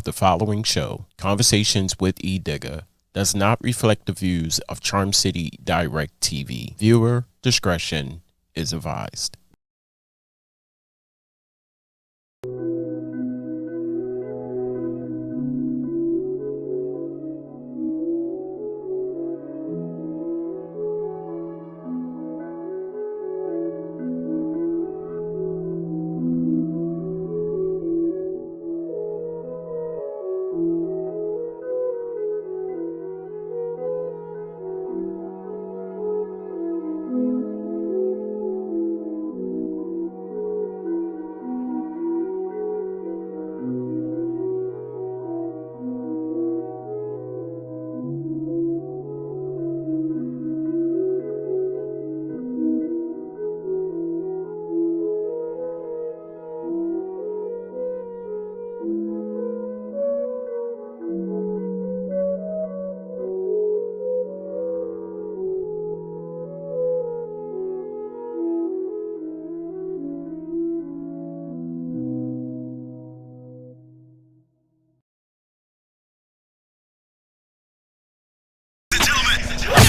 The following show, Conversations with Edigga, does not reflect the views of Charm City Direct TV. Viewer discretion is advised.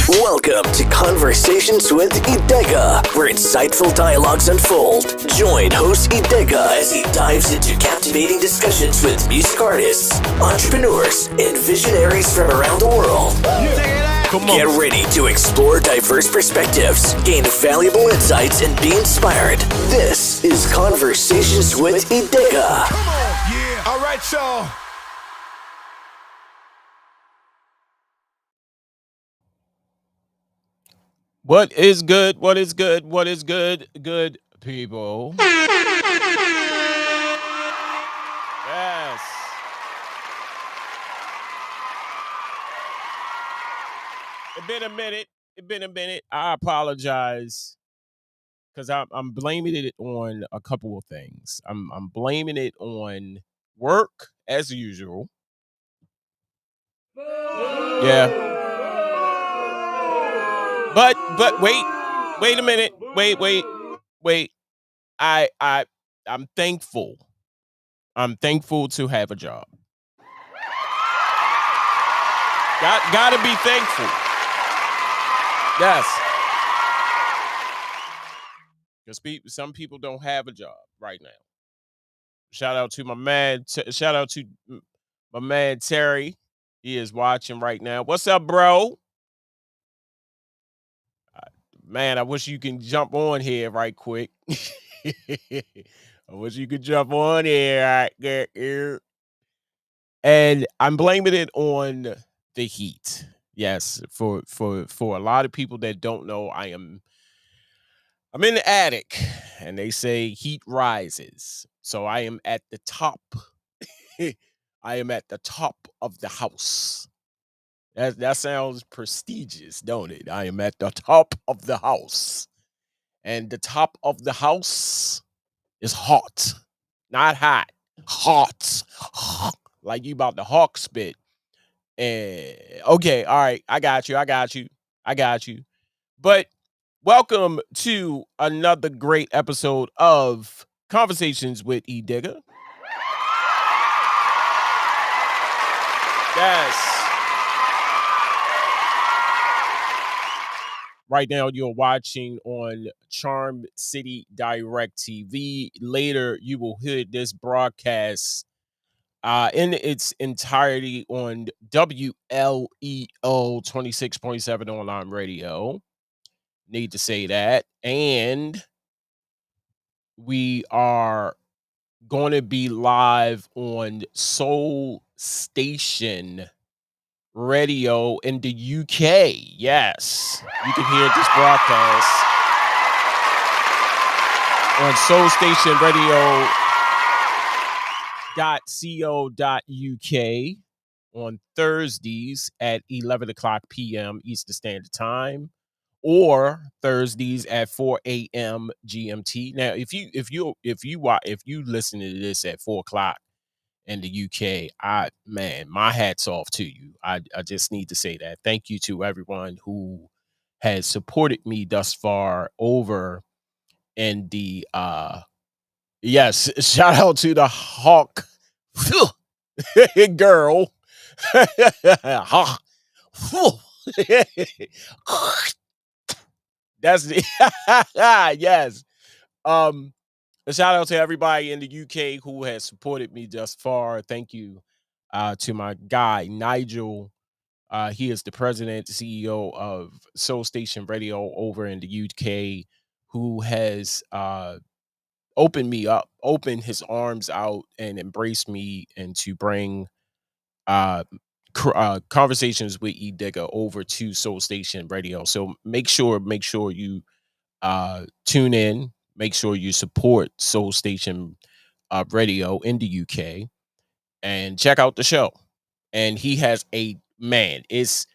Welcome to Conversations with Edigga, where insightful dialogues unfold. Join host Edigga as he dives into captivating discussions with music artists, entrepreneurs, and visionaries from around the world. Get ready to explore diverse perspectives, gain valuable insights, and be inspired. This is Conversations with Edigga. Come on, yeah. All right, y'all. What is good? What is good? What is good? Good people. Yes. It's been a minute. It's been a minute. I apologize because I'm blaming it on a couple of things. I'm blaming it on work as usual. Yeah. But wait a minute. Wait. I'm thankful. I'm thankful to have a job. Gotta be thankful. Yes. Because some people don't have a job right now. Shout out to my man. Shout out to my man Terry. He is watching right now. What's up, bro? Man, I wish you can jump on here right quick. I wish you could jump on here right here. And I'm blaming it on the heat. Yes, for a lot of people that don't know, I'm in the attic, and they say heat rises. So I am at the top. I am at the top of the house. That sounds prestigious, don't it? I am at the top of the house. And the top of the house is hot. Not hot. Hot. Like you about to hawk spit. Okay, all right. I got you. But welcome to another great episode of Conversations with Edigga. Yes. Right now, you're watching on Charm City Direct TV. Later, you will hear this broadcast in its entirety on WLEO 26.7 online radio. Need to say that. And we are going to be live on Soul Station Radio in the UK. Yes, you can hear this broadcast on soulstationradio.co.uk on Thursdays at 11 o'clock p.m. Eastern Standard Time, or Thursdays at 4 a.m. GMT. Now, if you listen to this at 4 o'clock in the UK, my hat's off to you. I just need to say that. Thank you to everyone who has supported me thus far over in the yes, shout out to the Hawk. girl. Ha. Phew. That's the yes. Um, a shout out to everybody in the UK who has supported me thus far. Thank you to my guy Nigel. He is the president, CEO of Soul Station Radio over in the UK, who has opened me up, opened his arms out, and embraced me, and to bring uh, conversations with Edigga over to Soul Station Radio. So make sure you tune in. Make sure you support Soul Station Radio in the UK and check out the show. And he has a man. It's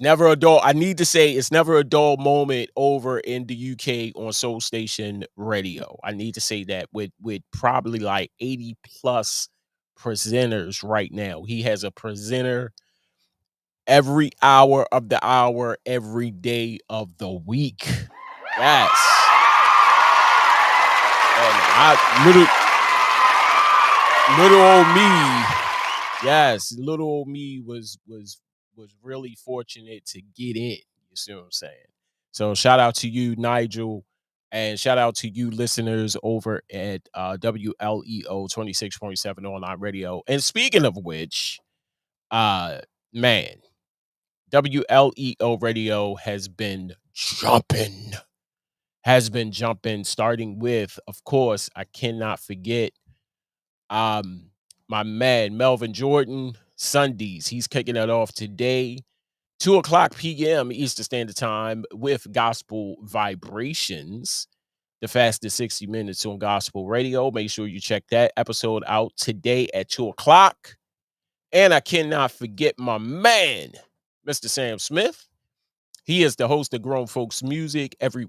never a dull. I need to say it's never a dull moment over in the UK on Soul Station Radio. I need to say that with probably like 80 plus presenters right now. He has a presenter every hour of the hour, every day of the week. Yes. And little old me, yes, little old me was really fortunate to get in. You see what I'm saying? So shout out to you, Nigel, and shout out to you listeners over at WLEO 26.7 online radio. And speaking of which, uh man, WLEO radio has been jumping, starting with, of course, I cannot forget um my man Melvin Jordan Sundays. He's kicking it off today, 2 o'clock p.m. Eastern Standard Time with Gospel Vibrations, the fastest 60 minutes on gospel radio. Make sure you check that episode out today at 2 o'clock. And I cannot forget my man, Mr. Sam Smith. He is the host of Grown Folks Music every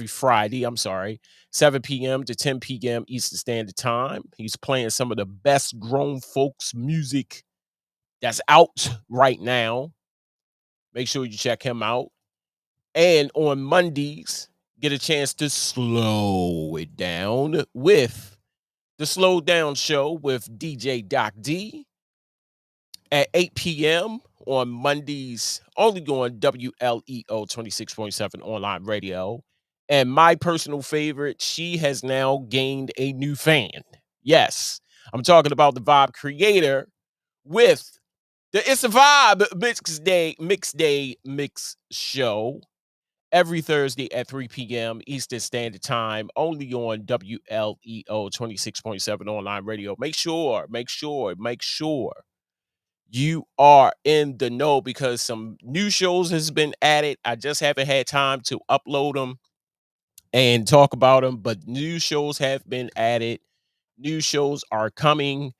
Friday, 7 p.m. to 10 p.m. Eastern Standard Time. He's playing some of the best grown folks music that's out right now. Make sure you check him out. And on Mondays, get a chance to slow it down with the Slow Down Show with DJ Doc D at 8 p.m. on Mondays, only on WLEO 26.7 online radio. And my personal favorite, she has now gained a new fan. Yes, I'm talking about the Vibe Creator with the It's a Vibe Mix Show every Thursday at 3 p.m. Eastern Standard Time, only on WLEO 26.7 online radio. Make sure you are in the know because some new shows has been added. I just haven't had time to upload them and talk about them, but new shows have been added. New shows are coming.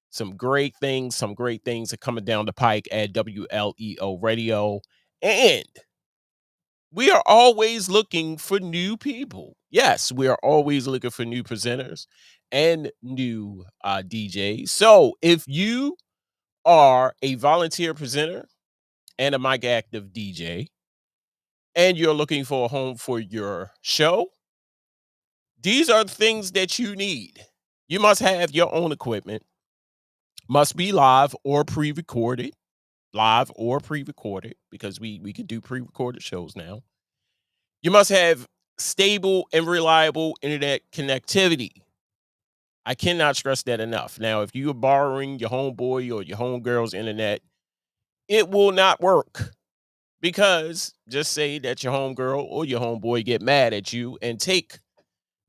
Some great things are coming down the pike at WLEO Radio. And we are always looking for new people. Yes, we are always looking for new presenters and new DJs. So if you are a volunteer presenter and a mic active DJ, and you're looking for a home for your show, these are the things that you need. You must have your own equipment, must be live or pre-recorded, because we can do pre-recorded shows now. You must have stable and reliable internet connectivity. I cannot stress that enough. Now, if you're borrowing your homeboy or your homegirl's internet, it will not work. Because just say that your homegirl or your homeboy get mad at you and take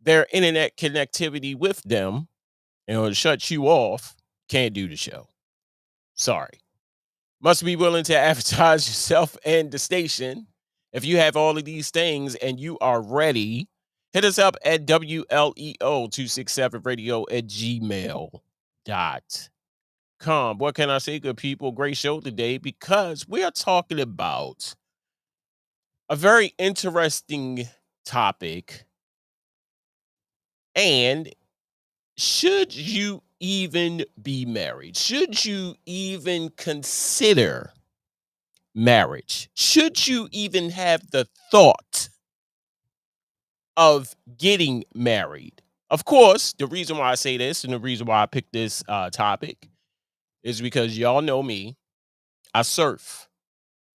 their internet connectivity with them and it'll shut you off, can't do the show. Sorry. Must be willing to advertise yourself and the station. If you have all of these things and you are ready, hit us up at WLEO267radio at gmail.com. What can I say, good people? Great show today because we are talking about a very interesting topic. And should you even be married? Should you even consider marriage? Should you even have the thought of getting married? Of course, the reason why I say this and the reason why I picked this topic is because y'all know me. I surf,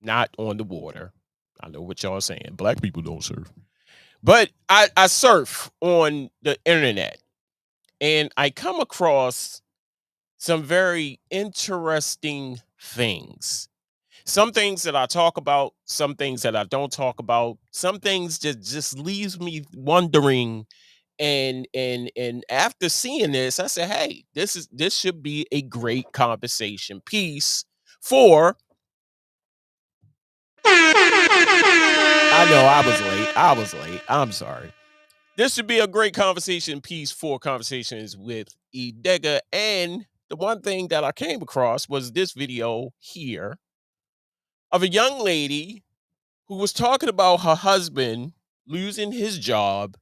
not on the water. I know what y'all are saying. Black people don't surf. But I surf on the internet and I come across some very interesting things. Some things that I talk about, some things that I don't talk about, some things just leaves me wondering. And after seeing this, I said, hey, this should be a great conversation piece for. I know I was late. I was late. I'm sorry. This should be a great conversation piece for conversations with Edigga. And the one thing that I came across was this video here of a young lady who was talking about her husband losing his job.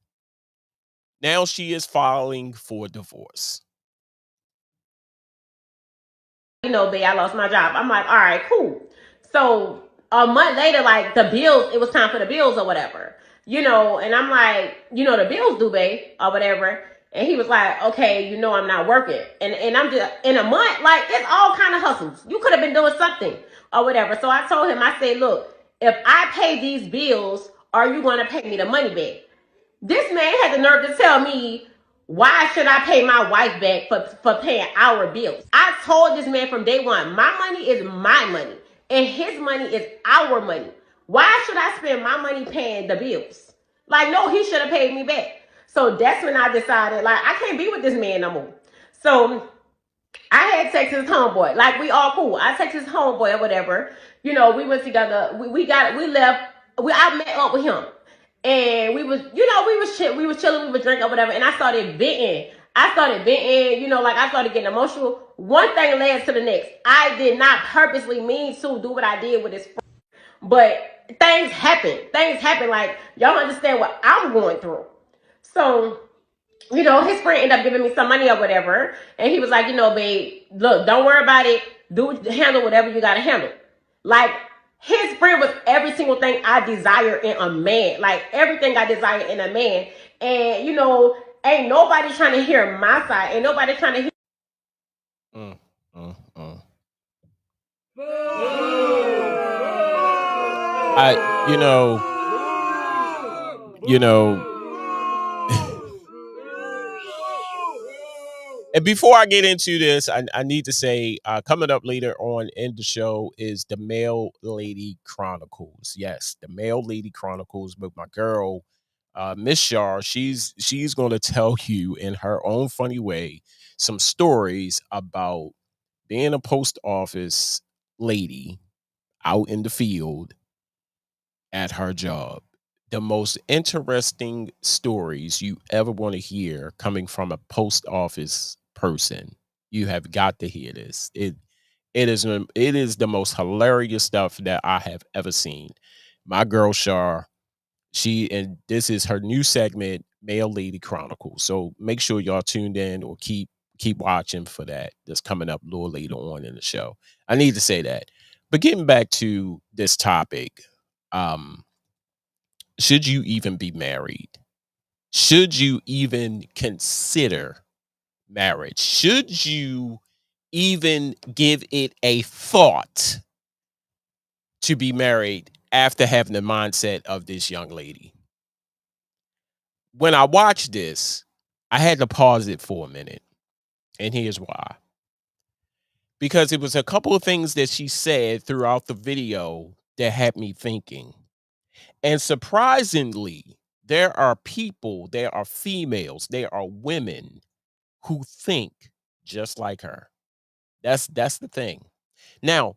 Now she is filing for divorce. Babe, I lost my job. I'm like, all right, cool. So a month later, like the bills, it was time for the bills or whatever, and I'm like, the bills due, babe, or whatever. And he was like, okay, I'm not working. And I'm just in a month, like it's all kind of hustles. You could have been doing something or whatever. So I told him, I said, look, if I pay these bills, are you going to pay me the money back? This man had the nerve to tell me, why should I pay my wife back for paying our bills? I told this man from day one, my money is my money and his money is our money. Why should I spend my money paying the bills? Like, no, he should have paid me back. So that's when I decided, like, I can't be with this man no more. So I had sex with his homeboy. Like, we all cool. I texted his homeboy or whatever. We went together. We left. I met up with him. And we was chilling, we was drinking or whatever. And I started venting. Like I started getting emotional. One thing led to the next. I did not purposely mean to do what I did with his friend. But things happen. Like, y'all understand what I'm going through. So his friend ended up giving me some money or whatever. And he was like, babe, look, don't worry about it. Handle whatever you got to handle. Like, his friend was every single thing I desire in a man. Like, everything I desire in a man. And, ain't nobody trying to hear my side. Ain't nobody trying to hear. Mm, mm, mm. I, you know, and before I get into this, I need to say, coming up later on in the show is the Male Lady Chronicles. Yes, the Male Lady Chronicles with my girl, Miss Char. She's going to tell you in her own funny way some stories about being a post office lady out in the field at her job. The most interesting stories you ever want to hear coming from a post office person. You have got to hear this. It is the most hilarious stuff that I have ever seen. My girl Char, and this is her new segment, Male Lady Chronicles. So make sure y'all tuned in or keep watching for that. That's coming up a little later on in the show. I need to say that. But getting back to this topic, should you even be married? Should you even consider marriage? Should you even give it a thought to be married after having the mindset of this young lady? When I watched this, I had to pause it for a minute. And here's why. Because it was a couple of things that she said throughout the video that had me thinking. And surprisingly, there are females, there are women who think just like her. That's the thing. Now,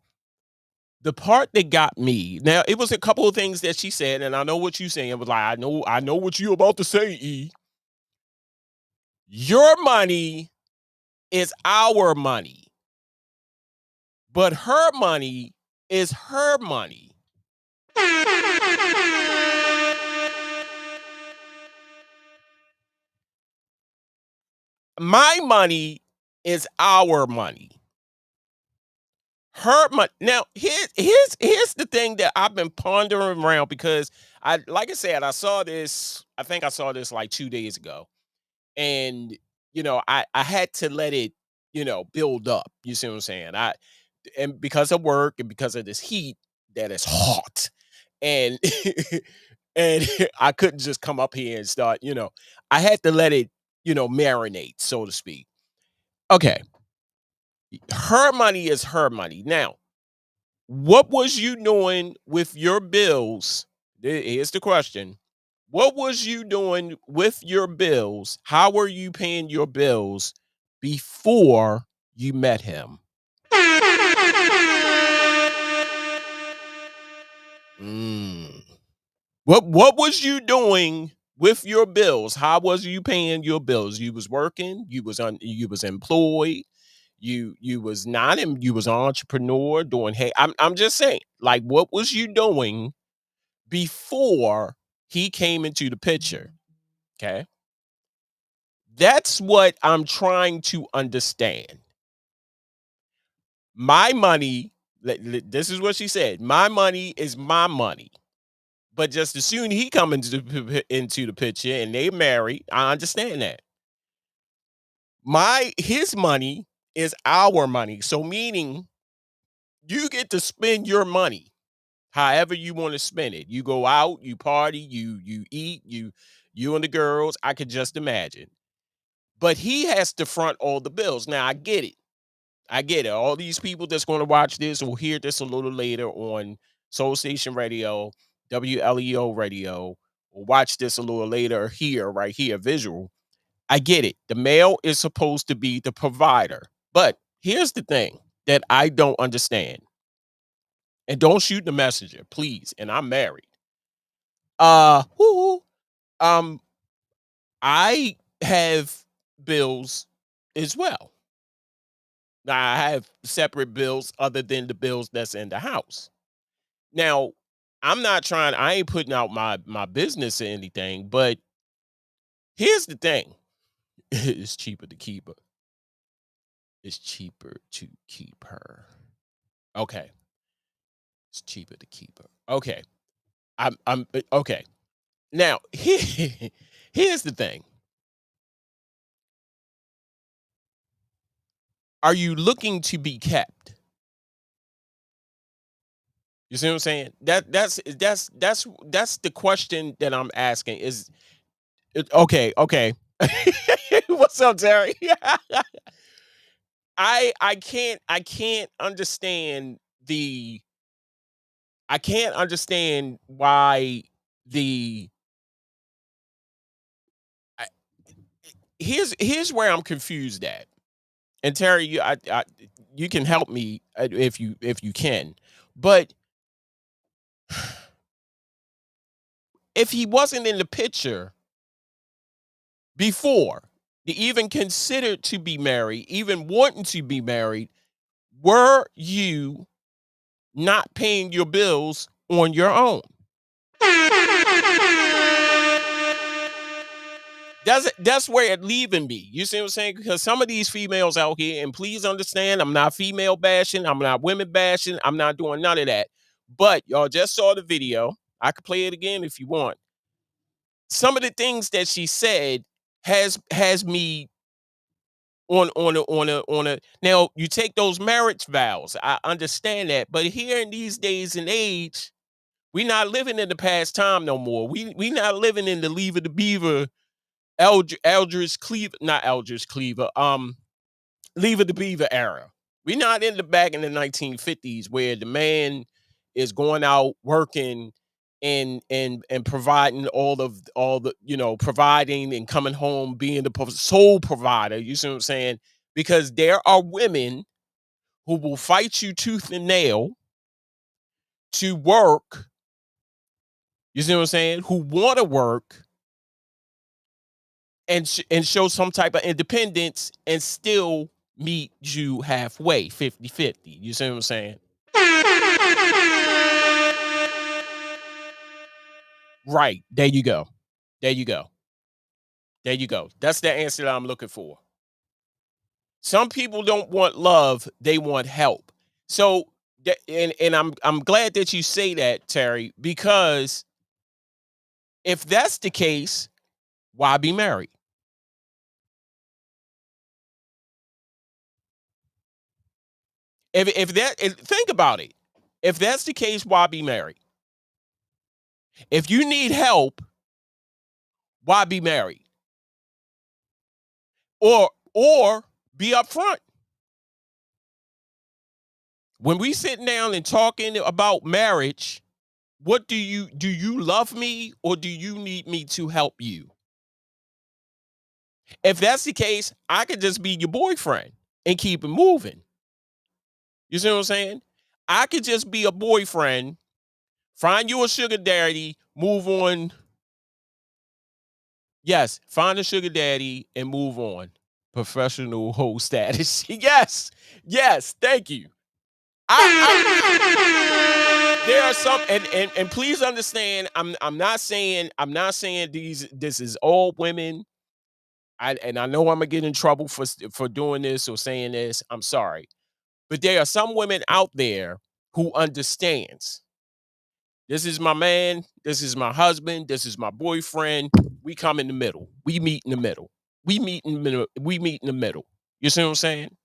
the part that got me, now it was a couple of things that she said, and I know what you're saying. It was like, I know what you're about to say, E. Your money is our money, but her money is her money. My money is our money. Her money. Now, here's the thing that I've been pondering around, because like I said, I saw this. I think I saw this like 2 days ago, and I had to let it build up. You see what I'm saying? And because of work and because of this heat that is hot, and and I couldn't just come up here and start, I had to let it, marinate, so to speak. Okay, her money is her money. Now, what was you doing with your bills? Here's the question. What was you doing with your bills? How were you paying your bills before you met him? Mm. What was you doing with your bills? How was you paying your bills? You was working, you was employed, you was not you was an entrepreneur doing, hey, I'm just saying, like, what was you doing before he came into the picture? Okay. That's what I'm trying to understand. My money, this is what she said. My money is my money. But just as soon he come into the picture and they marry, I understand that. His money is our money. So meaning you get to spend your money however you want to spend it. You go out, you party, you eat, you and the girls. I could just imagine. But he has to front all the bills. Now I get it. I get it. All these people that's going to watch this will hear this a little later on Soul Station Radio, WLEO Radio, or watch this a little later here, right here, visual. I get it. The male is supposed to be the provider. But here's the thing that I don't understand. And don't shoot the messenger, please. And I'm married. Whoo, um, I have bills as well. Now I have separate bills other than the bills that's in the house. Now, I ain't putting out my business or anything, but here's the thing. It's cheaper to keep her. It's cheaper to keep her. Okay. It's cheaper to keep her. Okay. I'm okay. Now, here's the thing. Are you looking to be kept? You see what I'm saying? That's the question that I'm asking. Okay, okay. What's up, Terry? I can't understand why the I, here's where I'm confused at. And Terry, you can help me if you can. But if he wasn't in the picture before, to even consider to be married, even wanting to be married, were you not paying your bills on your own? That's where it leaving me. You see what I'm saying? Because some of these females out here, and please understand, I'm not female bashing, I'm not women bashing, I'm not doing none of that. But y'all just saw the video. I could play it again if you want. Some of the things that she said has me on a now. You take those marriage vows. I understand that, but here in these days and age, we not living in the past time no more. We not living in the Leave It to Beaver, Eldridge Cleaver, not Eldridge Cleaver, Leave It to Beaver era. We not in the back in the 1950s where the man is going out working and providing all the providing and coming home being the sole provider. You see what I'm saying? Because there are women who will fight you tooth and nail to work. You see what I'm saying? Who want to work and show some type of independence and still meet you halfway, 50-50. You see what I'm saying? Right. There you go. There you go. There you go. That's the answer that I'm looking for. Some people don't want love, they want help. So and I'm glad that you say that, Terry, because if that's the case, why be married? Think about it. If that's the case, why be married? If you need help, why be married? Or be upfront. When we sitting down and talking about marriage, what do you love me or do you need me to help you? If that's the case, I could just be your boyfriend and keep it moving. You see what I'm saying? I could just be a boyfriend, find you a sugar daddy, move on. Yes, find a sugar daddy and move on. Professional hoe status. Yes, thank you. There are some, and please understand, I'm not saying this is all women. I know I'm gonna get in trouble for doing this or saying this. I'm sorry. But there are some women out there who understands. This is my man, this is my husband, this is my boyfriend. We come in the middle. We meet in the middle. We meet in the middle. You see what I'm saying?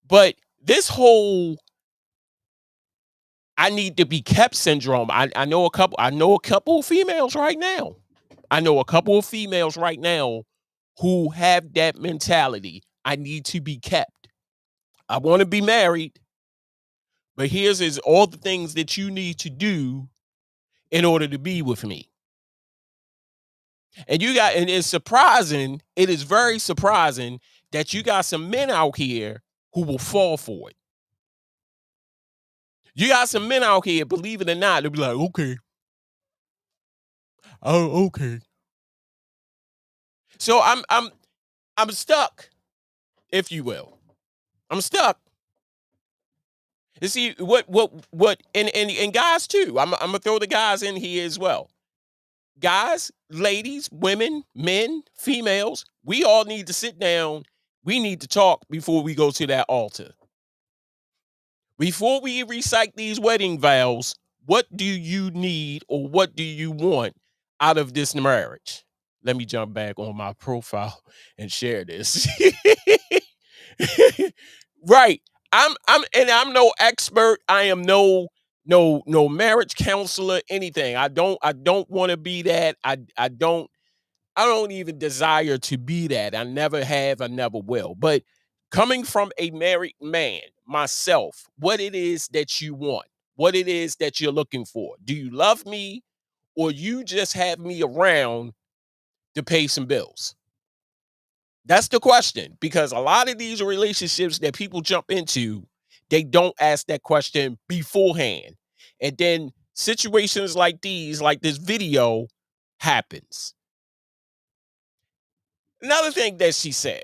But this whole I need to be kept syndrome. I know a couple of females right now. I know a couple of females right now who have that mentality. I need to be kept. I want to be married, but here's is all the things that you need to do in order to be with me. And it's surprising, it is very surprising that you got some men out here who will fall for it. You got some men out here, believe it or not, they'll be like, okay. Oh, okay. So I'm stuck, if you will. I'm stuck. You see and guys too. I'm gonna throw the guys in here as well. Guys, ladies, women, men, females, we all need to sit down. We need to talk before we go to that altar. Before we recite these wedding vows, what do you need or what do you want out of this marriage? Let me jump back on my profile and share this. Right. I'm no expert. I am no marriage counselor, anything. I don't want to be that. I don't even desire to be that. I never have, I never will. But coming from a married man, myself, what it is that you want, what it is that you're looking for. Do you love me or you just have me around to pay some bills? That's the question, because a lot of these relationships that people jump into, they don't ask that question beforehand. And then situations like these, like this video, happens. Another thing that she said,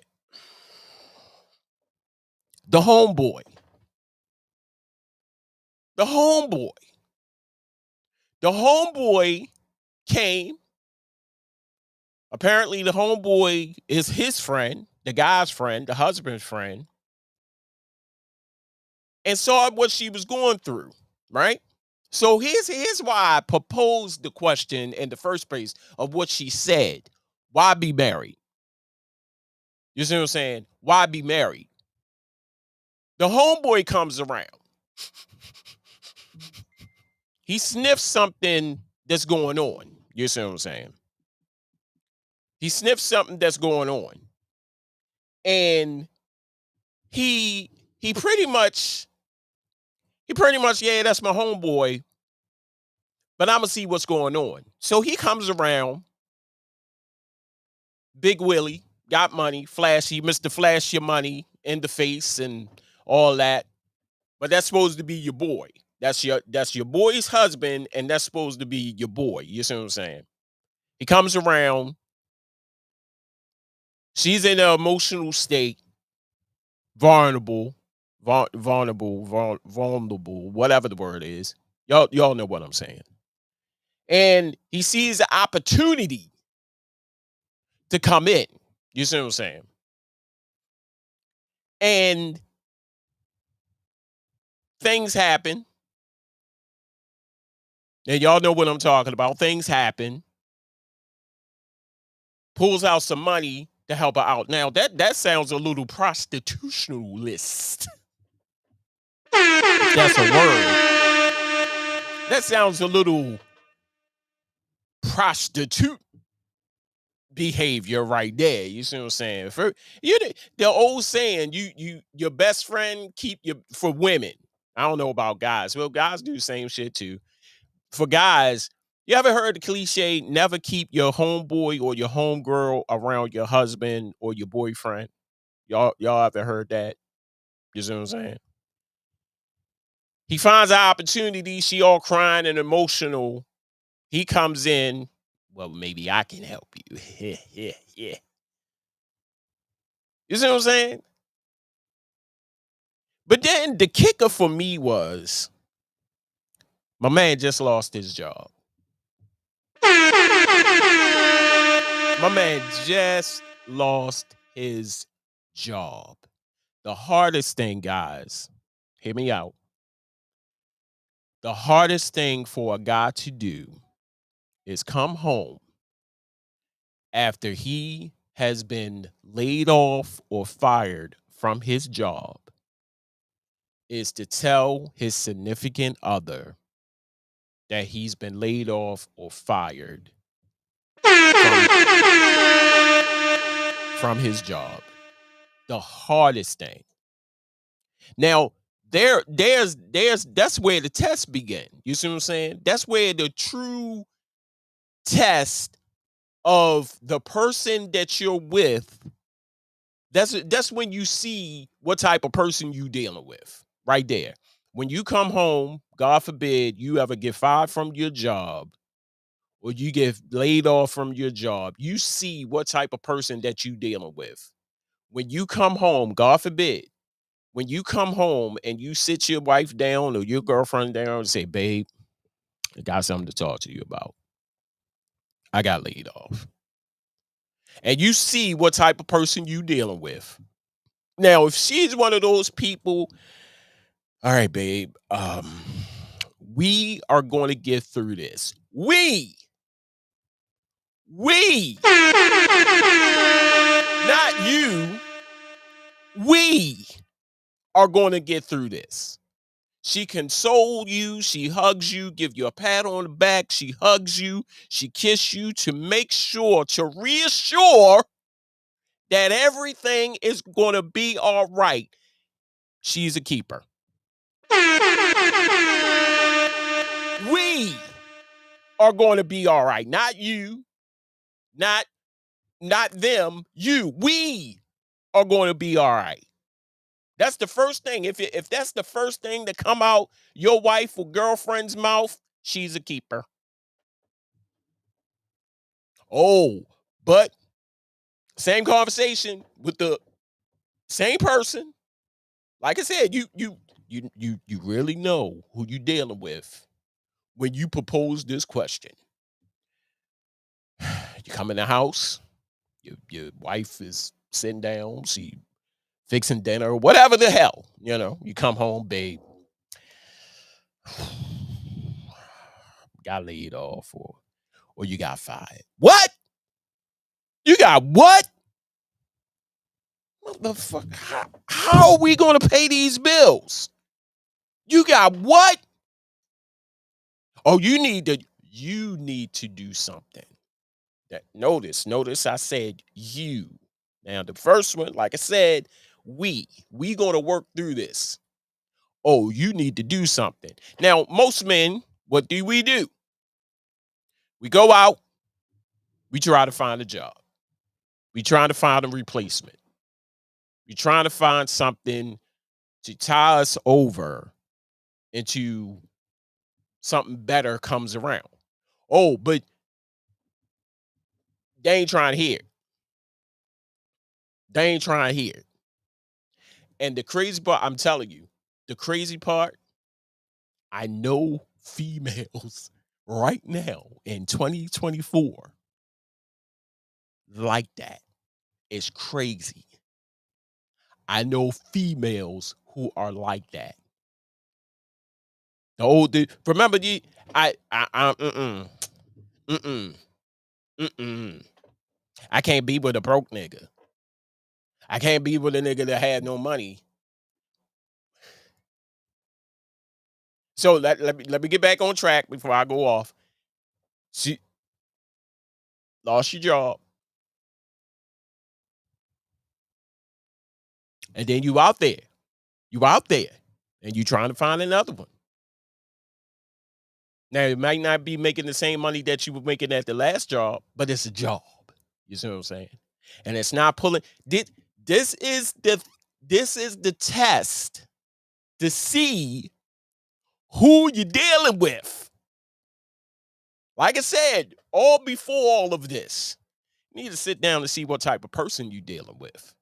the homeboy, the homeboy, the homeboy came. Apparently, the homeboy is his friend, the guy's friend, the husband's friend, and saw what she was going through, right? So here's why I proposed the question in the first place of what she said. Why be married? You see what I'm saying? Why be married? The homeboy comes around. He sniffs something that's going on. You see what I'm saying? He sniffs something that's going on. And he pretty much, yeah, that's my homeboy, but I'm gonna see what's going on. So he comes around, Big Willie, got money, flashy, Mr. Flash your money in the face and all that. But that's supposed to be your boy. That's your boy's husband, and that's supposed to be your boy. You see what I'm saying? He comes around. She's in an emotional state, vulnerable, vulnerable, whatever the word is. Y'all know what I'm saying. And he sees the opportunity to come in. You see what I'm saying? And things happen. And y'all know what I'm talking about. Things happen. Pulls out some money to help her out. Now that sounds a little prostitutionalist. if that's a word, that sounds a little prostitute behavior right there. You see what I'm saying? For the old saying, your best friend keep your for women. I don't know about guys. Well, guys do the same shit too. For guys, you ever heard the cliche, never keep your homeboy or your homegirl around your husband or your boyfriend? Y'all ever heard that? You see what I'm saying? He finds an opportunity, she all crying and emotional. He comes in, well, maybe I can help you. Yeah. You see what I'm saying? But then the kicker for me was my man just lost his job. My man just lost his job. The hardest thing, guys, hear me out. The hardest thing for a guy to do is come home after he has been laid off or fired from his job is to tell his significant other that he's been laid off or fired from his job. The hardest thing. Now, there's that's where the test begin. You see what I'm saying? That's where the true test of the person that you're with. That's when you see what type of person you dealing with. Right there. When you come home, God forbid you ever get fired from your job or you get laid off from your job, you see what type of person that you dealing with. When you come home, God forbid, when you come home and you sit your wife down or your girlfriend down and say, babe, I got something to talk to you about. I got laid off. And you see what type of person you dealing with. Now, if she's one of those people, all right, babe, we are going to get through this. Not you, we are going to get through this. She consoles you, she hugs you, give you a pat on the back, she hugs you, she kisses you to make sure, to reassure that everything is going to be all right. She's a keeper. We are going to be all right. Not you, not them, you. We are going to be all right. That's the first thing. If that's the first thing that come out your wife or girlfriend's mouth, she's a keeper. Oh, but same conversation with the same person. Like I said, you really know who you dealing with when you propose this question. You come in the house, your wife is sitting down, she fixing dinner, whatever the hell, you come home, babe. Got laid off or you got fired. What? You got what? Motherfucker, how are we going to pay these bills? You got what? Oh, you need to do something. That notice I said you. Now the first one, like I said, we going to work through this. Oh, you need to do something. Now, most men, what do? We go out, we try to find a job. We trying to find a replacement. We trying to find something to tie us over into something better comes around. Oh, but they ain't trying to hear it. They ain't trying to hear it. And the crazy part, I'm telling you, the crazy part, I know females right now in 2024 like that. It's crazy. I know females who are like that. Remember I can't be with a broke nigga. I can't be with a nigga that had no money. So let me get back on track before I go off. She lost your job, and then you out there. You out there, and you trying to find another one. Now, it might not be making the same money that you were making at the last job, but it's a job. You see what I'm saying? And it's not pulling. This is the test to see who you're dealing with. Like I said, all before all of this, you need to sit down and see what type of person you're dealing with.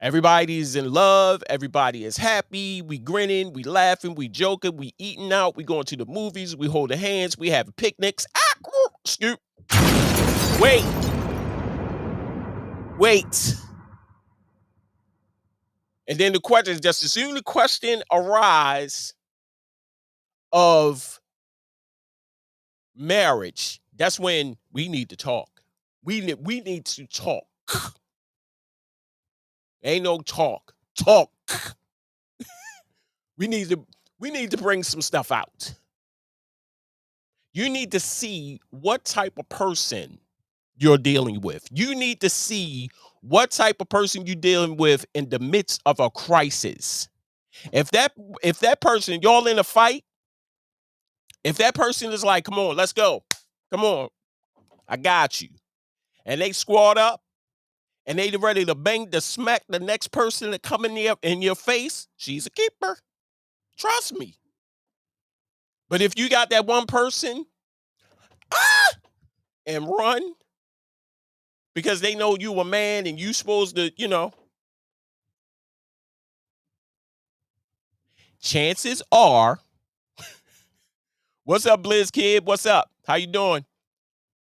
Everybody's in love. Everybody is happy. We grinning. We laughing. We joking. We eating out. We going to the movies. We holding hands. We having picnics. Scoop. Wait. And then the question is just as soon the question arise of marriage, that's when we need to talk. We need to talk. Ain't no talk. Talk. We need to bring some stuff out. You need to see what type of person you're dealing with. You need to see what type of person you're dealing with in the midst of a crisis. If that person, y'all in a fight, if that person is like, come on, let's go. Come on, I got you. And they squad up and they ready to smack the next person that come in your face, she's a keeper. Trust me. But if you got that one person, and run because they know you a man and you supposed to, chances are, what's up, Blizz Kid? What's up? How you doing?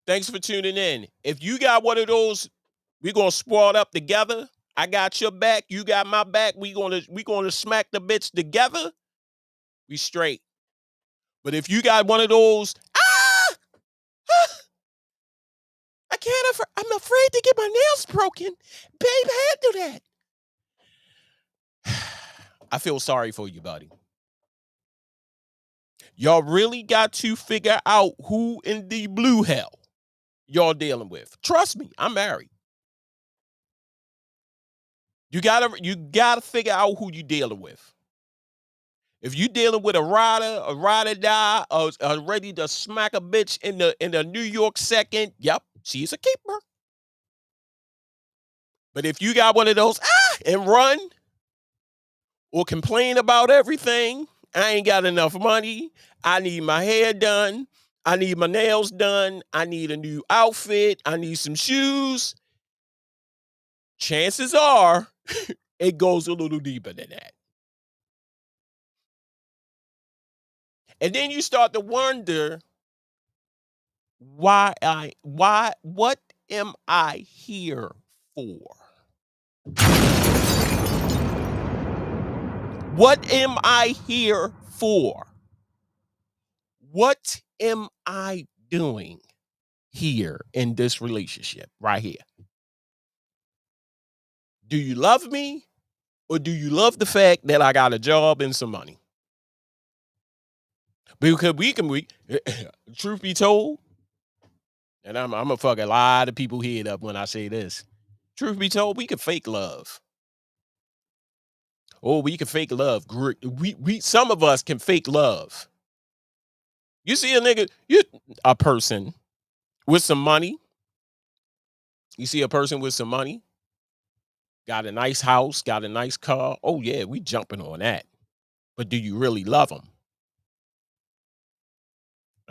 Thanks for tuning in. If you got one of those, we're gonna squad up together. I got your back, you got my back. We gonna smack the bitch together. We straight. But if you got one of those, I'm afraid to get my nails broken. Babe, handle that. I feel sorry for you, buddy. Y'all really got to figure out who in the blue hell y'all dealing with. Trust me, I'm married. You gotta figure out who you dealing with. If you dealing with a rider die, ready to smack a bitch in the New York second, yep, she's a keeper. But if you got one of those and run or complain about everything, I ain't got enough money, I need my hair done, I need my nails done, I need a new outfit, I need some shoes, chances are it goes a little deeper than that. And then you start to wonder, what am I here for? What am I here for? What am I doing here in this relationship right here? Do you love me or do you love the fact that I got a job and some money? Because truth be told, and I'm gonna fuck a lot of people head up when I say this. Truth be told, we can fake love. Oh, we can fake love. We some of us can fake love. You see a person with some money. You see a person with some money, got a nice house, got a nice car. Oh yeah, we jumping on that. But do you really love them?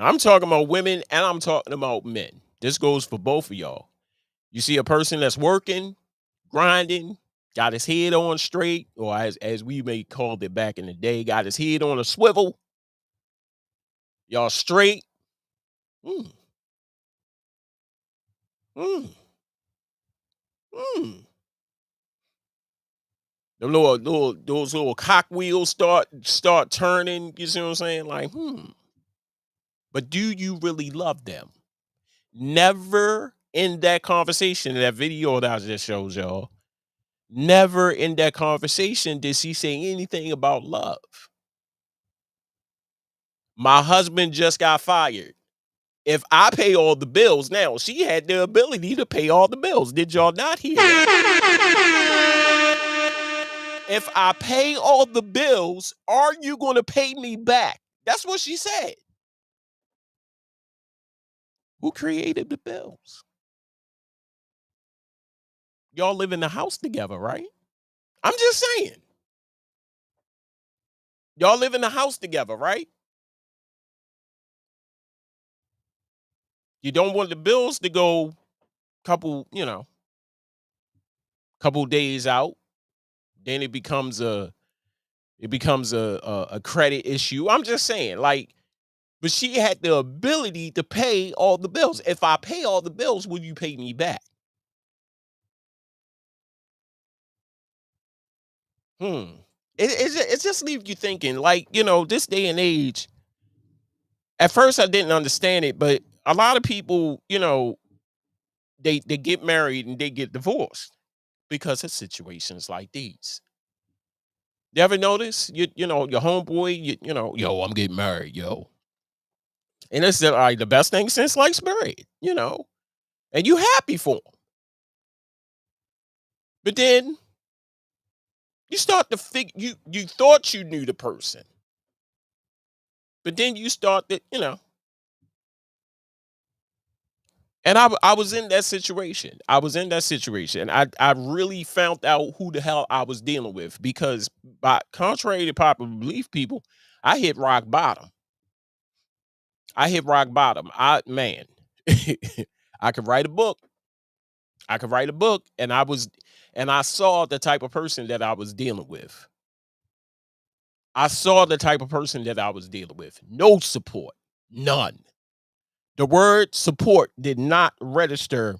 I'm talking about women and I'm talking about men. This goes for both of y'all. You see a person that's working, grinding, got his head on straight, or as we may call it back in the day, got his head on a swivel. Y'all straight. Mm. Mm. Mm. Those little cock wheels start turning. You see what I'm saying? Like, But do you really love them? Never in that conversation, that video that I just showed y'all, never in that conversation did she say anything about love. My husband just got fired. If I pay all the bills now, she had the ability to pay all the bills. Did y'all not hear that? If I pay all the bills, are you going to pay me back? That's what she said. Who created the bills? Y'all live in the house together, right? I'm just saying. Y'all live in the house together, right? You don't want the bills to go couple days out. Then it becomes a credit issue. I'm just saying, like, but she had the ability to pay all the bills. If I pay all the bills, will you pay me back? It just leaves you thinking, like, this day and age. At first, I didn't understand it, but a lot of people, they get married and they get divorced because of situations like these. You ever notice, your homeboy, yo, I'm getting married, yo, and it's like the best thing since sliced bread, and you happy for him, but then you start to think you thought you knew the person, but then you start to, and I was in that situation. I was in that situation. I really found out who the hell I was dealing with because, by contrary to popular belief, people, I hit rock bottom. I hit rock bottom. Man, I could write a book. I could write a book, and I saw the type of person that I was dealing with. I saw the type of person that I was dealing with. No support, none. The word support did not register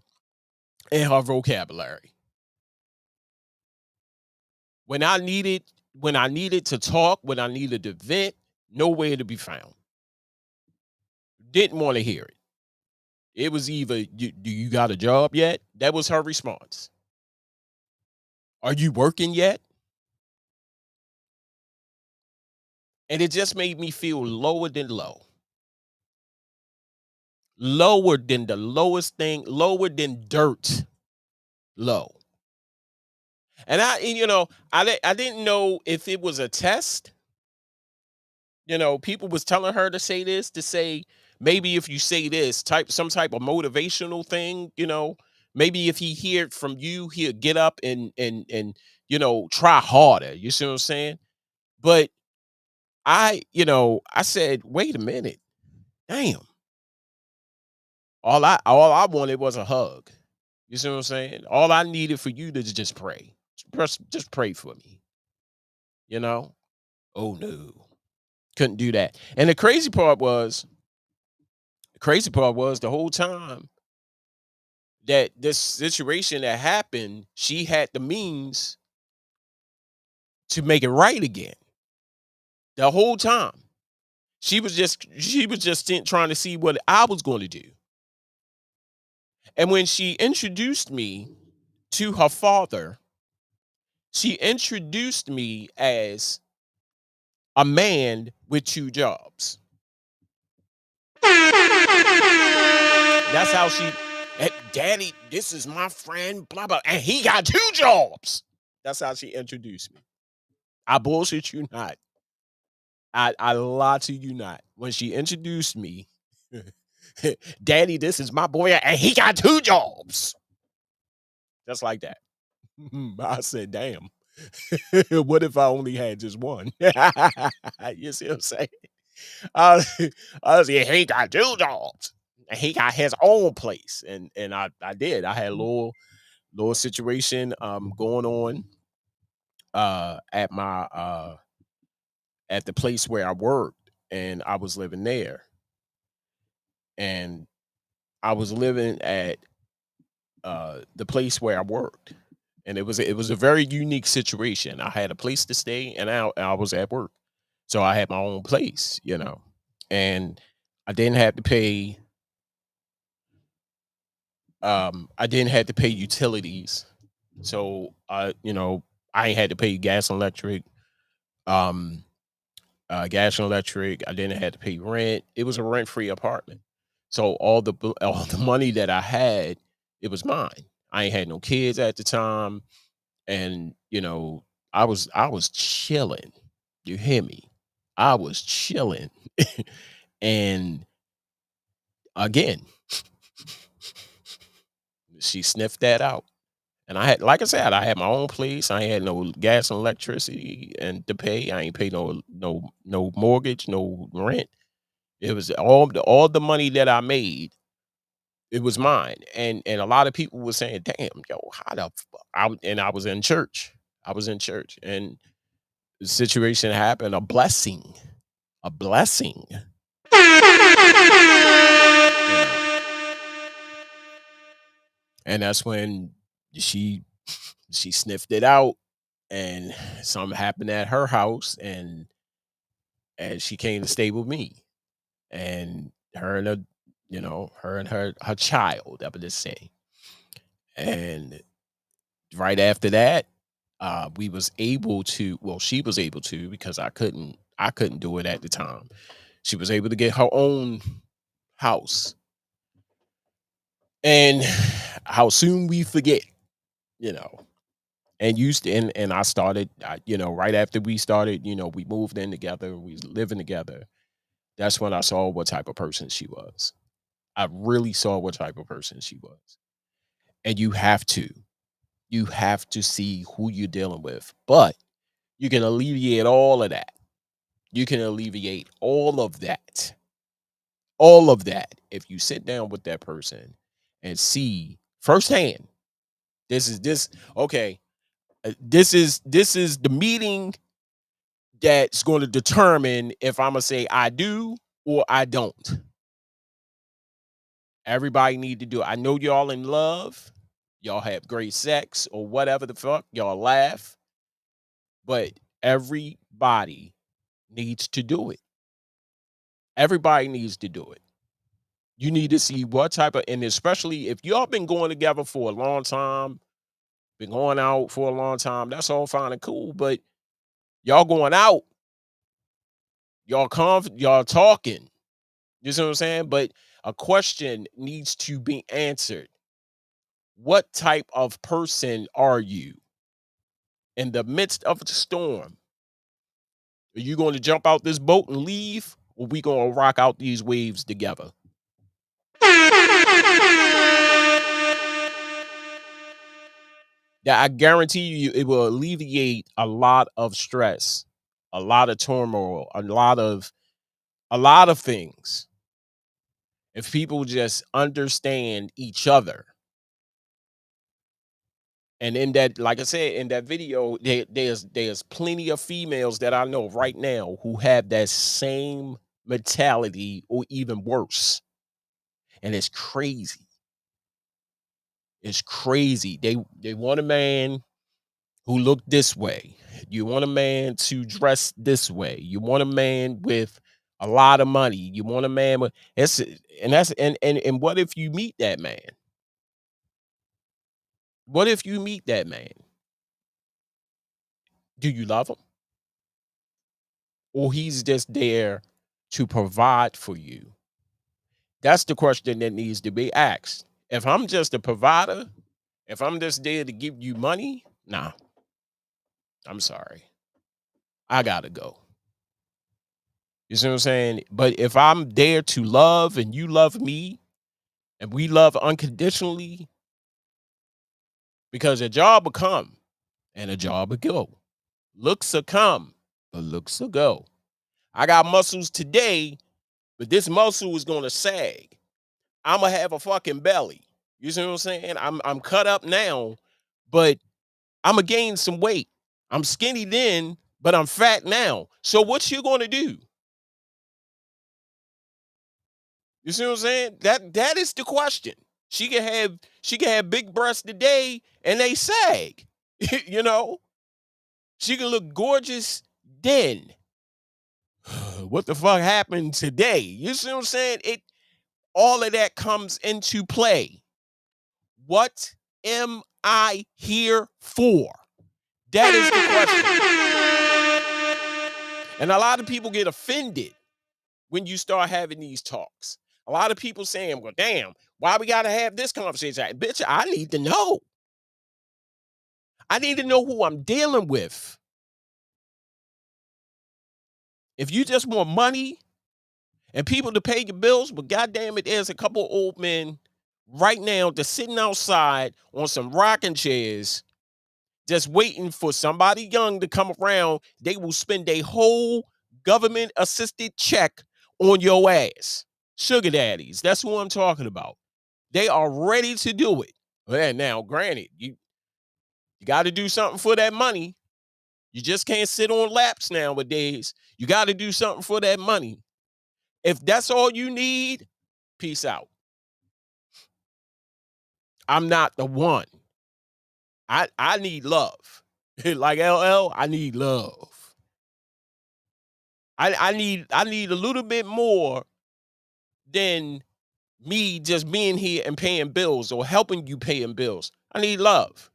in her vocabulary. When I needed to talk, when I needed to vent, nowhere to be found. Didn't want to hear it. It was either, do you got a job yet? That was her response. Are you working yet? And it just made me feel lower than low. Lower than the lowest thing, lower than dirt low. And I didn't know if it was a test. People was telling her to say this, to say, maybe if you say this, some type of motivational thing, maybe if he hear it from you, he'll get up and try harder. You see what I'm saying? But I said, wait a minute. Damn. All I wanted was a hug. You see what I'm saying? All I needed for you to just pray. Just pray for me. Oh no. Couldn't do that. And the whole time that this situation that happened, she had the means to make it right again. The whole time. She was just trying to see what I was going to do. And when she introduced me to her father, she introduced me as a man with two jobs. That's how Daddy, this is my friend, blah, blah, and he got two jobs. That's how she introduced me. I bullshit you not. I lie to you not. When she introduced me, Daddy, this is my boy, and he got two jobs. Just like that. I said, damn. What if I only had just one? You see what I'm saying? I was he got two jobs. And he got his own place. And I did. I had a little situation going on at the place where I worked, and I was living there. And I was living at the place where I worked. And it was a very unique situation. I had a place to stay, and I was at work. So I had my own place. And I didn't have to pay utilities. So I ain't had to pay gas and electric. Um gas and electric. I didn't have to pay rent. It was a rent-free apartment. So all the money that I had, it was mine. I ain't had no kids at the time, and I was chilling. You hear me? I was chilling, and again, she sniffed that out. And I had, like I said, I had my own place. I ain't had no gas and electricity and to pay. I ain't pay no mortgage, no rent. It was all the money that I made. It was mine. And a lot of people were saying, "Damn, yo, how the fuck?" And I was in church. I was in church, and the situation happened. A blessing. You know, and that's when she she sniffed it out, and something happened at her house, and she came to stay with me, and her and her child, I would just say. And right after that, we was able to, well, she was able to, because I couldn't do it at the time. She was able to get her own house. And how soon we forget, you know. And I started, right after we started, we moved in together, we was living together. That's when I saw what type of person she was. I really saw what type of person she was. And you have to see who you're dealing with. But you can alleviate all of that. You can alleviate all of that, if you sit down with that person and see firsthand. Okay. This is the meeting that's going to determine if I'm gonna say I do or I don't. Everybody need to do it. I know y'all in love, y'all have great sex or whatever the fuck, y'all laugh, but everybody needs to do it. Everybody needs to do it. You need to see what type of, and especially if y'all been going together for a long time, been going out for a long time, that's all fine and cool. But y'all going out, y'all talking. You see what I'm saying? But a question needs to be answered. What type of person are you in the midst of the storm? Are you going to jump out this boat and leave? Or we going to rock out these waves together? That I guarantee you, it will alleviate a lot of stress, a lot of turmoil, a lot of things. If people just understand each other. And in that, like I said, in that video, there's plenty of females that I know right now who have that same mentality or even worse. And it's crazy. It's crazy. They want a man who look this way. You want a man to dress this way. You want a man with a lot of money. You want a man with and what if you meet that man? What if you meet that man? Do you love him? Or he's just there to provide for you? That's the question that needs to be asked. If I'm just a provider, if I'm just there to give you money, nah, I'm sorry. I gotta go. You see what I'm saying? But if I'm there to love and you love me and we love unconditionally, because a job will come and a job will go. Looks will come, but looks will go. I got muscles today, but this muscle is gonna sag. I'm gonna have a fucking belly. You see what I'm saying? I'm cut up now, but I'm gonna gain some weight. I'm skinny then, but I'm fat now. So what you gonna do? You see what I'm saying? That is the question. She can have big breasts today and they sag. you know, she can look gorgeous then. What the fuck happened today? You see what I'm saying? All of that comes into play. What am I here for? That is the question. And a lot of people get offended when you start having these talks. A lot of people saying, well, damn, why we got to have this conversation? Bitch, I need to know. I need to know who I'm dealing with. If you just want money and people to pay your bills, but goddamn it, there's a couple of old men right now that's sitting outside on some rocking chairs just waiting for somebody young to come around. They will spend their whole government assisted check on your ass. Sugar daddies, that's who I'm talking about. They are ready to do it. And now, granted, you got to do something for that money. You just can't sit on laps nowadays. You got to do something for that money. If that's all you need, peace out. I'm not the one. I need love. Like LL, I need love. I need a little bit more than me just being here and paying bills or helping you paying bills. I need love.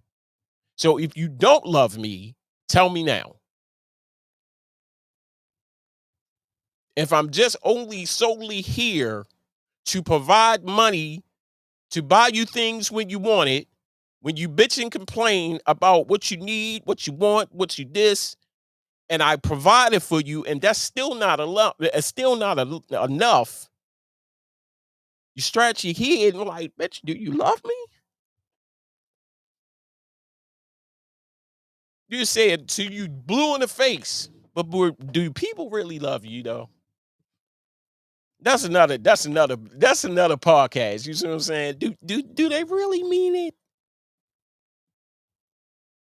So if you don't love me, tell me now. If I'm just only solely here to provide money to buy you things when you want it, when you bitch and complain about what you need, what you want, what you this, and I provide it for you, and that's still not enough. It's still not enough. You scratch your head and like, bitch, do you love me? You said to you blue in the face, but do people really love you though? That's another podcast. You see what I'm saying? Do they really mean it?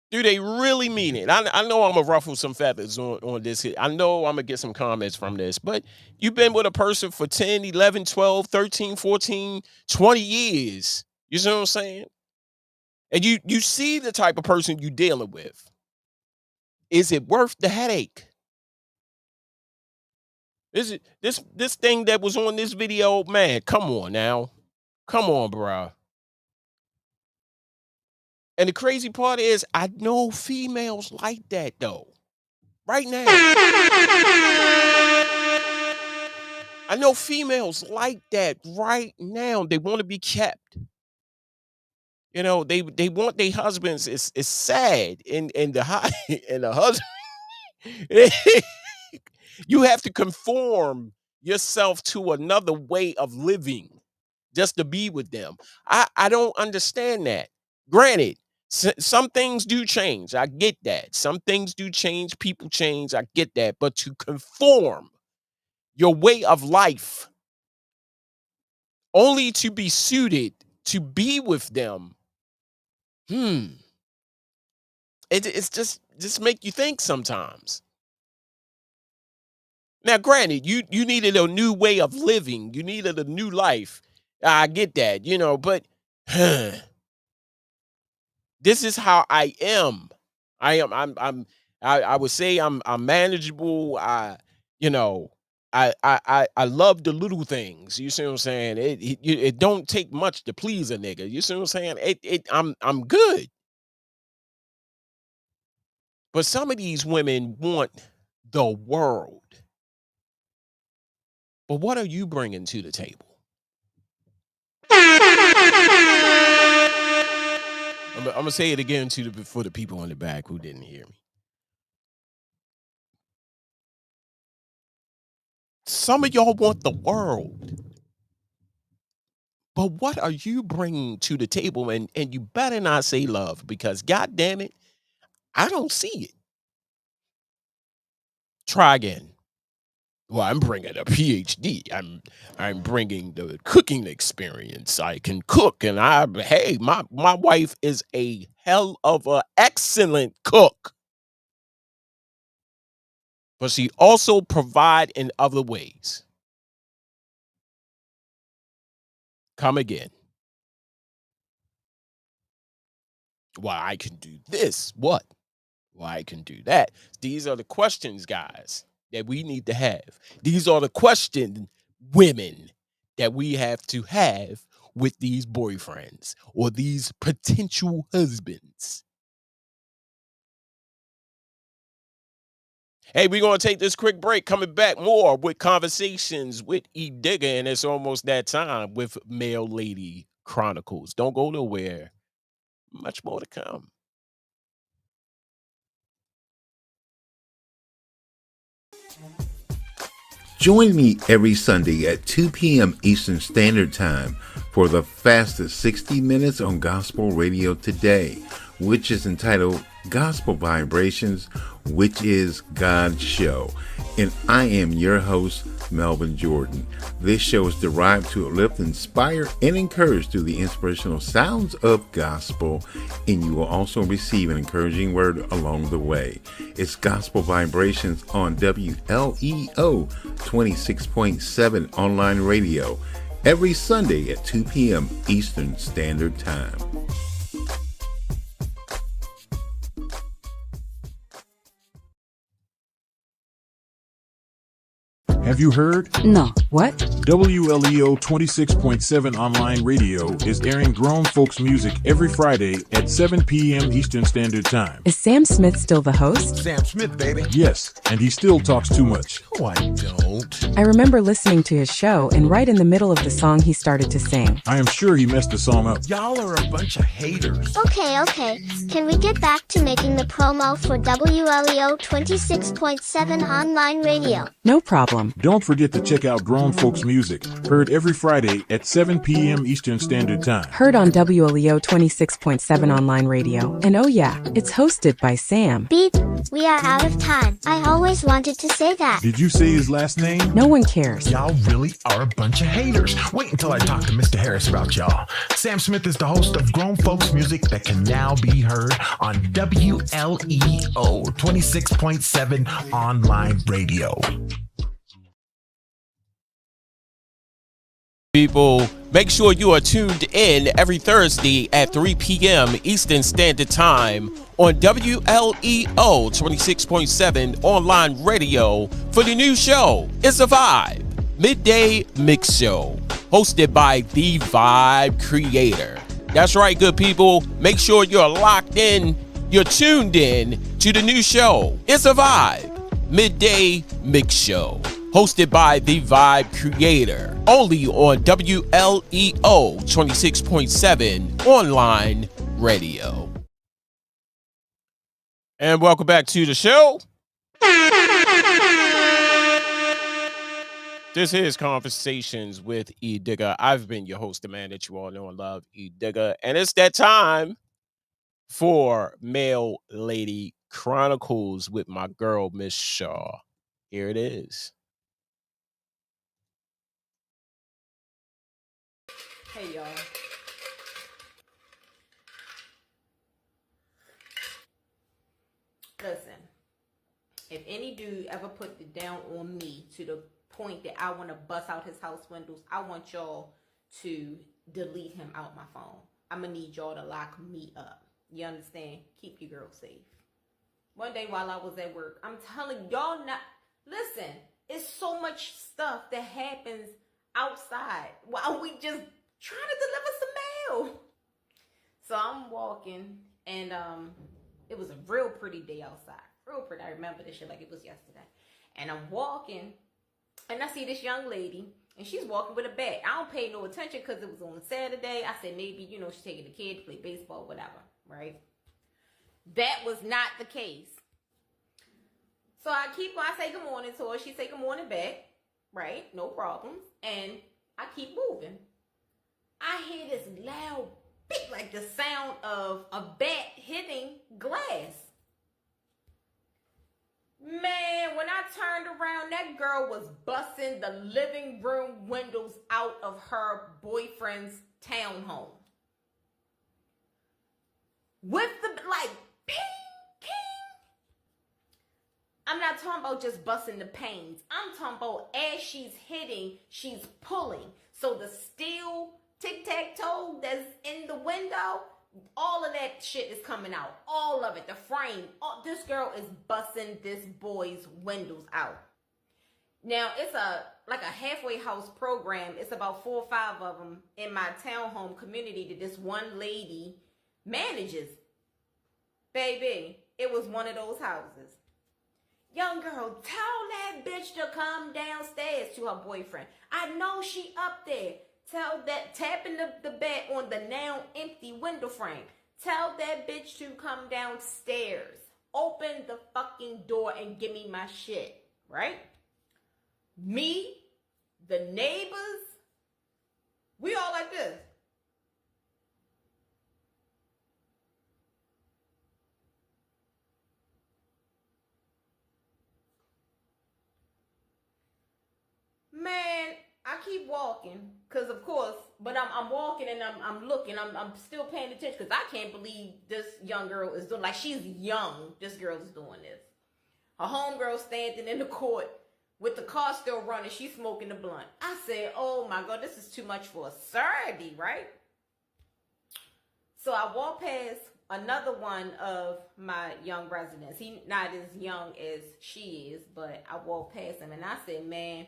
Do they really mean it? I know I'm gonna ruffle some feathers on this here. I know I'm gonna get some comments from this, but you've been with a person for 10, 11, 12, 13, 14, 20 years. You see what I'm saying? And you see the type of person you dealing with. Is it worth the headache? Is it this thing that was on this video, man? Come on now. Come on, bro. And the crazy part is I know females like that though. Right now. I know females like that right now. They want to be kept. You know, they want their husbands. It's sad. And the high and the husband. You have to conform yourself to another way of living just to be with them. I don't understand that. Granted, some things do change. I get that. Some things do change. People change. I get that. But to conform your way of life only to be suited to be with them, it's just make you think sometimes. Now, granted, you needed a new way of living. You needed a new life. I get that, but this is how I am. I would say I'm manageable. You know, I love the little things. You see what I'm saying? It don't take much to please a nigga. You see what I'm saying? I'm good. But some of these women want the world. But what are you bringing to the table? I'm gonna say it again for the people in the back who didn't hear me. Some of y'all want the world, but what are you bringing to the table? And you better not say love, because God damn it, I don't see it. Try again. Well, I'm bringing a PhD. I'm bringing the cooking experience. I can cook, and my wife is a hell of a excellent cook, but she also provide in other ways. Come again. Well, I can do this. What? Well, I can do that. These are the questions, guys, that we need to have. These are the questions, women, that we have to have with these boyfriends or these potential husbands. Hey, we're going to take this quick break. Coming back more with Conversations with Edigga, and it's almost that time with Male Lady Chronicles. Don't go nowhere. Much more to come. Join me every Sunday at 2 p.m. Eastern Standard Time for the fastest 60 minutes on Gospel Radio Today, which is entitled Gospel Vibrations, which is God's show. And I am your host, Melvin Jordan. This show is derived to uplift, inspire, and encourage through the inspirational sounds of gospel, and you will also receive an encouraging word along the way. It's Gospel Vibrations on WLEO 26.7 online radio every Sunday at 2 p.m. Eastern Standard Time. Have you heard? No. What? WLEO 26.7 online radio is airing grown folks music every Friday at 7 p.m. Eastern Standard Time. Is Sam Smith still the host? Sam Smith, baby. Yes, and he still talks too much. Oh, I don't. I remember listening to his show, and right in the middle of the song he started to sing. I am sure he messed the song up. Y'all are a bunch of haters. Okay. Can we get back to making the promo for WLEO 26.7 online radio? No problem. Don't forget to check out Grown Folks Music, heard every Friday at 7 p.m. Eastern Standard Time. Heard on WLEO 26.7 online radio. And oh yeah, it's hosted by Sam. Beep, we are out of time. I always wanted to say that. Did you say his last name? No one cares. Y'all really are a bunch of haters. Wait until I talk to Mr. Harris about y'all. Sam Smith is the host of Grown Folks Music that can now be heard on WLEO 26.7 online radio. People, make sure you are tuned in every Thursday at 3 p.m. Eastern Standard Time on WLEO 26.7 online radio for the new show. It's a Vibe Midday Mix Show, hosted by the Vibe Creator. That's right, good people. Make sure you're locked in, you're tuned in to the new show. It's a Vibe Midday Mix Show, hosted by the Vibe Creator, only on WLEO 26.7 online radio. And welcome back to the show. This is Conversations with Edigga. I've been your host, the man that you all know and love, Edigga. And it's that time for Male Lady Chronicles with my girl, Miss Char. Here it is. Hey, y'all. Listen, if any dude ever put it down on me to the point that I want to bust out his house windows, I want y'all to delete him out my phone. I'm going to need y'all to lock me up. You understand? Keep your girl safe. One day while I was at work, I'm telling y'all not... Listen, it's so much stuff that happens outside while we just trying to deliver some mail. So I'm walking, and it was a real pretty day outside. Real pretty. I remember this shit like it was yesterday. And I'm walking, and I see this young lady, and she's walking with a bag. I don't pay no attention because it was on Saturday. I said maybe, she's taking the kid to play baseball, whatever, right? That was not the case. So I say good morning to her. She say good morning back, right? No problems. And I keep moving. I hear this loud beat, like the sound of a bat hitting glass. Man, when I turned around, that girl was busting the living room windows out of her boyfriend's townhome. With the, ping, king. I'm not talking about just busting the panes. I'm talking about as she's hitting, she's pulling. So the steel tic-tac-toe that's in the window, all of that shit is coming out. All of it, the frame. This girl is busting this boy's windows out. Now, it's a halfway house program. It's about 4 or 5 of them in my townhome community that this one lady manages. Baby, it was one of those houses. young girl, tell that bitch to come downstairs, to her boyfriend. I know she up there. Tell that, tapping the bed on the now empty window frame. Tell that bitch to come downstairs. Open the fucking door and give me my shit, right? Me, the neighbors, we all like this. Man, I keep walking, cause of course, but I'm walking and I'm looking, I'm still paying attention, cause I can't believe this young girl is doing, like, she's young. This girl is doing this. Her homegirl standing in the court with the car still running. She's smoking the blunt. I said, "Oh my God, this is too much for a Saturday, right?" So I walk past another one of my young residents. He not as young as she is, but I walked past him and I said, "Man,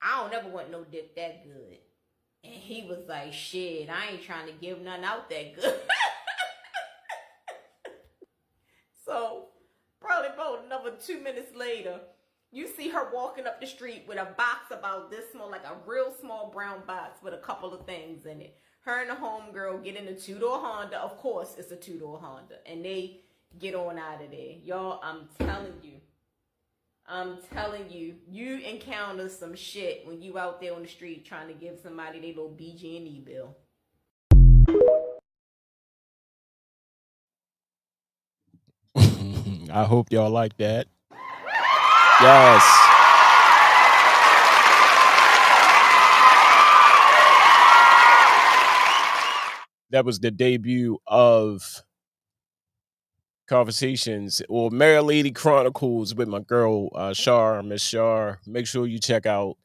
I don't ever want no dick that good." And he was like, "Shit, I ain't trying to give none out that good." So probably about another 2 minutes later, you see her walking up the street with a box about this small, like a real small brown box with a couple of things in it. Her and the homegirl get in a two-door Honda. Of course, it's a two-door Honda. And they get on out of there. Y'all, I'm telling you, you encounter some shit when you out there on the street trying to give somebody their little BG&E bill. I hope y'all like that. Yes. That was the debut of Conversations or Lady Chronicles with my girl Char, Miss Char. Make sure you check out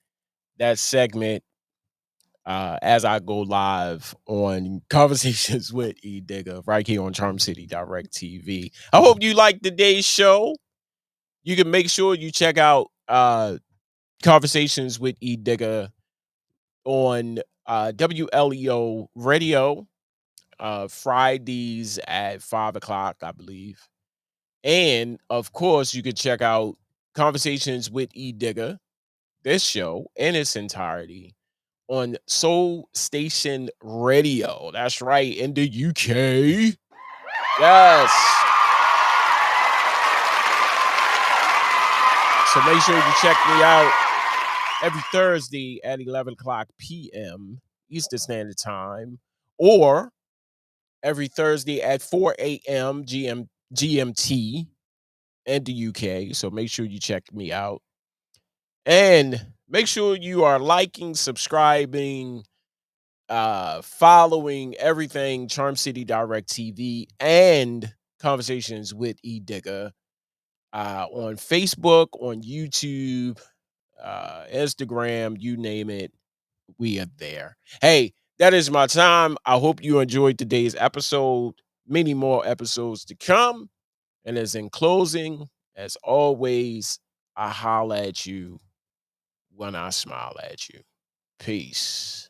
that segment as I go live on Conversations with Edigga right here on Charm City Direct TV. I hope you liked today's show. You can make sure you check out Conversations with Edigga on WLEO Radio Fridays at 5 o'clock, I believe. And of course, you can check out Conversations with Edigga, this show in its entirety, on Soul Station Radio. That's right, in the UK. Yes. So make sure you check me out every Thursday at 11 o'clock p.m. Eastern Standard Time, or every Thursday at 4 a.m. GMT in the UK. So make sure you check me out. And make sure you are liking, subscribing, following everything Charm City Direct TV and Conversations with Edigga on Facebook, on YouTube, Instagram, you name it, we are there. Hey, that is my time. I hope you enjoyed today's episode. Many more episodes to come. And as in closing, as always, I holla at you when I smile at you. Peace.